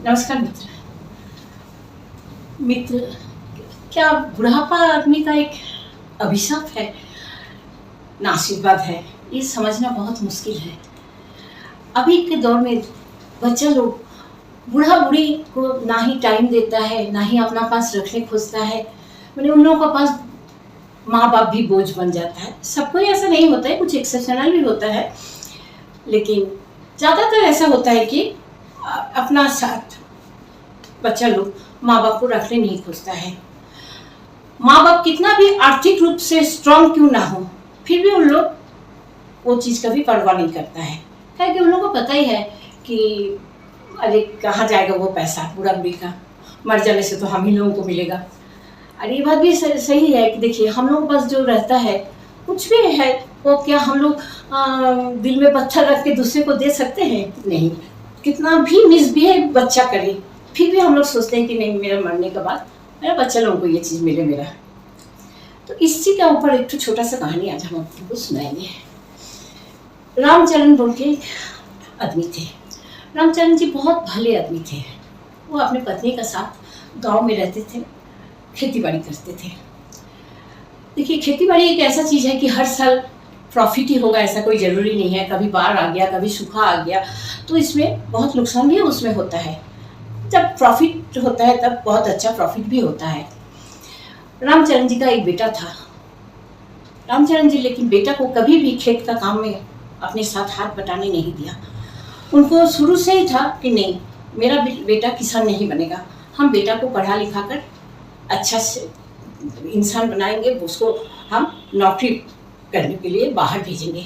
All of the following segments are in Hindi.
नमस्कार मित्र। मित्र, क्या बुढ़ापा आदमी का एक अभिशाप है ना आशीर्वाद है, ये समझना बहुत मुश्किल है। अभी के दौर में बच्चा लोग बूढ़ा बूढ़ी को ना ही टाइम देता है, ना ही अपना पास रखने खोजता है। मैंने उन लोगों का पास माँ बाप भी बोझ बन जाता है। सबको ऐसा नहीं होता है, कुछ एक्सेप्शनल भी होता है, लेकिन ज़्यादातर ऐसा होता है कि अपना साथ बच्चा लोग माँ बाप को रखने नहीं खोजता है। माँ बाप कितना भी आर्थिक रूप से स्ट्रांग क्यों ना हो, फिर भी उन लोग वो चीज़ कभी परवाह नहीं करता है, क्योंकि उन लोगों को पता ही है कि अरे कहाँ जाएगा वो पैसा, बूढ़ा बूढ़ी का मर जाने से तो हम ही लोगों को मिलेगा। अरे ये बात भी सही है कि देखिए, हम लोगों के पास जो रहता है कुछ भी है, वो क्या हम लोग दिल में पत्थर रख के दूसरे को दे सकते हैं? नहीं। कितना भी मिसबिहेव बच्चा करे, फिर भी हम लोग सोचते हैं कि नहीं, मेरा मरने के बाद मेरा बच्चा लोगों को ये चीज़ मिले मेरा। तो इसी के ऊपर एक छोटा सा कहानी आज हम आपको सुनाएंगे। रामचरण बोल के एक आदमी थे। रामचरण जी बहुत भले आदमी थे। वो अपनी पत्नी के साथ गांव में रहते थे, खेती बाड़ी करते थे। देखिए, खेती बाड़ी एक ऐसा चीज़ है कि हर साल प्रॉफिट ही होगा ऐसा कोई ज़रूरी नहीं है। कभी बाढ़ आ गया, कभी सूखा आ गया, तो इसमें बहुत नुकसान भी उसमें होता है। जब प्रॉफिट होता है तब बहुत अच्छा प्रॉफिट भी होता है। रामचरण जी का एक बेटा था। रामचरण जी लेकिन बेटा को कभी भी खेत का काम में अपने साथ हाथ बटाने नहीं दिया। उनको शुरू से ही था कि नहीं, मेरा बेटा किसान नहीं बनेगा, हम बेटा को पढ़ा लिखा कर अच्छा से इंसान बनाएंगे, उसको हम नौकरी करने के लिए बाहर भेजेंगे।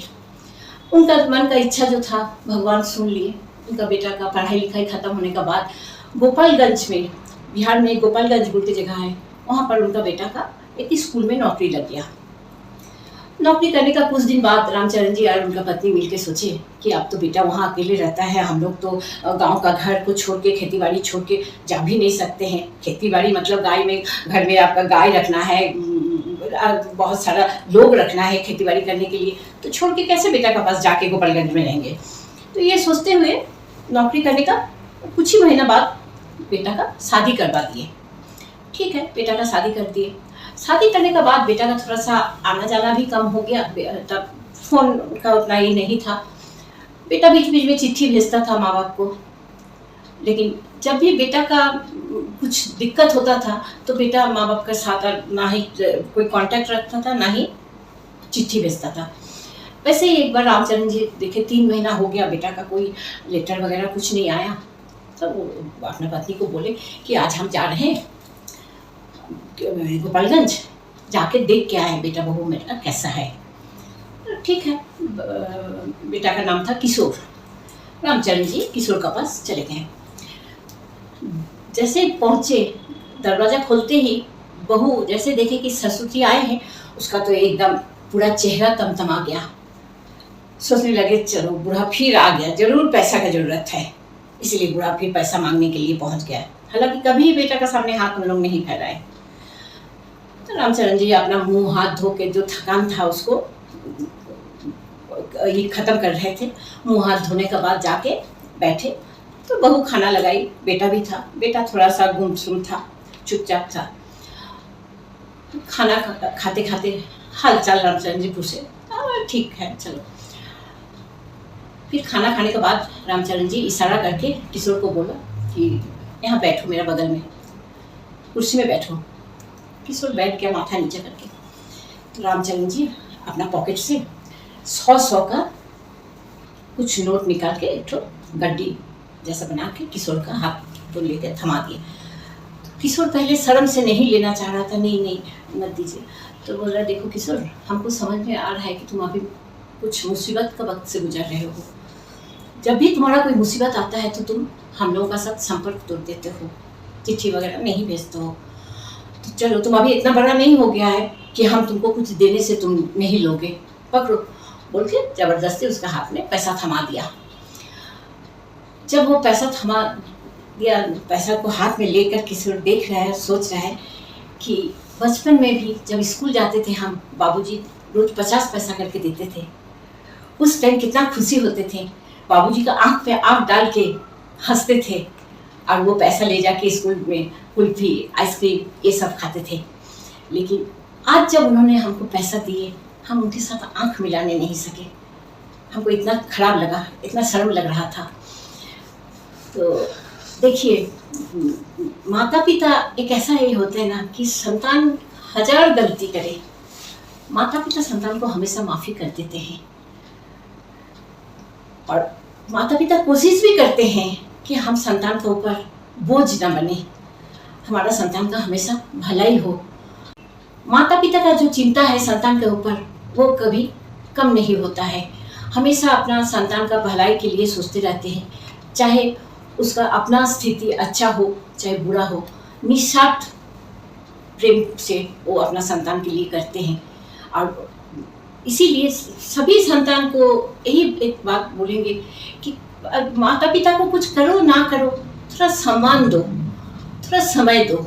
उनका मन का इच्छा जो था भगवान सुन लिए। उनका बेटा का पढ़ाई लिखाई खत्म होने के बाद गोपालगंज में, बिहार में गोपालगंज बोल के जगह है, वहाँ पर उनका बेटा का एक स्कूल में नौकरी लग गया। नौकरी करने का कुछ दिन बाद रामचरण जी और उनका पत्नी मिलकर सोचे कि अब तो बेटा वहाँ अकेले रहता है, हम लोग तो गांव का घर को छोड़ के, खेती बाड़ी छोड़ के जा भी नहीं सकते हैं। खेती बाड़ी मतलब गाय में, घर में आपका गाय रखना है, बहुत सारा लोग रखना है खेती बाड़ी करने के लिए, तो छोड़ के कैसे बेटा के पास जाके गोपालगंज में रहेंगे। तो ये सोचते हुए नौकरी करने का कुछ ही महीना बाद बेटा का शादी करवा दिए। ठीक है, बेटा का शादी कर दिए। शादी करने के बाद बेटा का थोड़ा सा आना जाना भी कम हो गया, तब फोन का उतना ही नहीं था। बेटा बीच बीच में चिट्ठी भेजता था माँ बाप को, लेकिन जब भी बेटा का कुछ दिक्कत होता था तो बेटा माँ बाप के साथ ना ही कोई कांटेक्ट रखता था, ना ही चिट्ठी भेजता था। वैसे ही एक बार रामचरण जी देखे 3 महीना हो गया, बेटा का कोई लेटर वगैरह कुछ नहीं आया, तो वो अपने पत्नी को बोले कि आज हम जा रहे हैं गोपालगंज, जाके देख के आए बेटा बहू मेरा कैसा है। ठीक है। बेटा का नाम था किशोर। रामचरण जी किशोर का पास चले गए। जैसे पहुंचे, दरवाजा खोलते ही बहू जैसे देखे कि ससुर जी आए हैं, उसका तो एकदम पूरा चेहरा तमतमा गया। सोचने लगे चलो बूढ़ा फिर आ गया, जरूर पैसा का जरूरत है, इसलिए बूढ़ा फिर पैसा मांगने के लिए पहुंच गया। हालांकि कभी बेटा का सामने हाथ उन लोग नहीं फैलाए। तो रामचरण जी अपना मुंह हाथ धो के, जो थकान था उसको ये खत्म कर रहे थे, मुंह हाथ धोने के बाद जाके बैठे तो बहू खाना लगाई। बेटा भी था, बेटा थोड़ा सा गुमसुम था, चुपचाप था। खाना खाते खाते हाल चाल रामचरण जी पूछे, ठीक है चलो। फिर खाना खाने के बाद रामचरण जी इशारा करके किशोर को बोला कि यहाँ बैठो, मेरा बगल में कुर्सी में बैठो। किशोर बैठ गया माथा नीचे करके। तो रामचरण जी अपना पॉकेट से 100 का कुछ नोट निकाल के एक गड्डी जैसा बना के किशोर का हाथ तो लेके थमा दिए। किशोर पहले शर्म से नहीं लेना चाह रहा था, नहीं मत दीजिए। तो बोल रहा, देखो किशोर, हमको समझ में आ रहा है कि तुम अभी कुछ मुसीबत का वक्त से गुजर रहे हो। जब भी तुम्हारा कोई मुसीबत आता है तो तुम हम लोगों का साथ संपर्क तोड़ देते हो, चिट्ठी वगैरह नहीं भेजते हो। तो चलो, तुम अभी इतना बड़ा नहीं हो गया है कि हम तुमको कुछ देने से तुम नहीं लोगे, पकड़ो, बोल के जबरदस्ती उसका हाथ में पैसा थमा दिया। जब वो पैसा थमा दिया, पैसा को हाथ में लेकर किशोर देख रहा है, सोच रहा है कि बचपन में भी जब स्कूल जाते थे हम, बाबूजी रोज 50 पैसा करके देते थे। उस टाइम कितना खुशी होते थे, बाबूजी का आंख पे आंख डाल के हंसते थे। और वो पैसा ले जाके स्कूल में कुल्फी आइसक्रीम ये सब खाते थे। लेकिन आज जब उन्होंने हमको पैसा दिए, हम उनके साथ आंख मिलाने नहीं सके। हमको इतना खराब लगा, इतना शर्म लग रहा था। तो देखिए, माता पिता एक ऐसा ही होते हैं ना कि संतान हजार गलती करे, माता पिता संतान को हमेशा माफ़ी कर देते हैं। और माता पिता कोशिश भी करते हैं कि हम संतान के ऊपर बोझ न बने, हमारा संतान का हमेशा भलाई हो। माता पिता का जो चिंता है संतान के ऊपर वो कभी कम नहीं होता है। हमेशा अपना संतान का भलाई के लिए सोचते रहते हैं, चाहे उसका अपना स्थिति अच्छा हो चाहे बुरा हो, निस्वार्थ प्रेम से वो अपना संतान के लिए करते हैं। और इसीलिए सभी संतान को यही एक बात बोलेंगे कि माता पिता को कुछ करो ना करो, थोड़ा सम्मान दो, थोड़ा समय दो।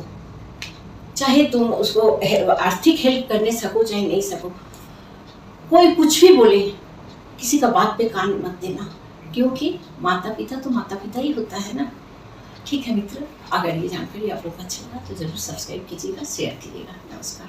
चाहे तुम उसको आर्थिक हेल्प करने सको चाहे नहीं सको, कोई कुछ भी बोले किसी का बात पे कान मत देना, क्योंकि माता पिता तो माता पिता ही होता है ना। ठीक है मित्र, अगर ये जानकारी आप लोग को अच्छा लगा तो ज़रूर सब्सक्राइब कीजिएगा, शेयर कीजिएगा। नमस्कार।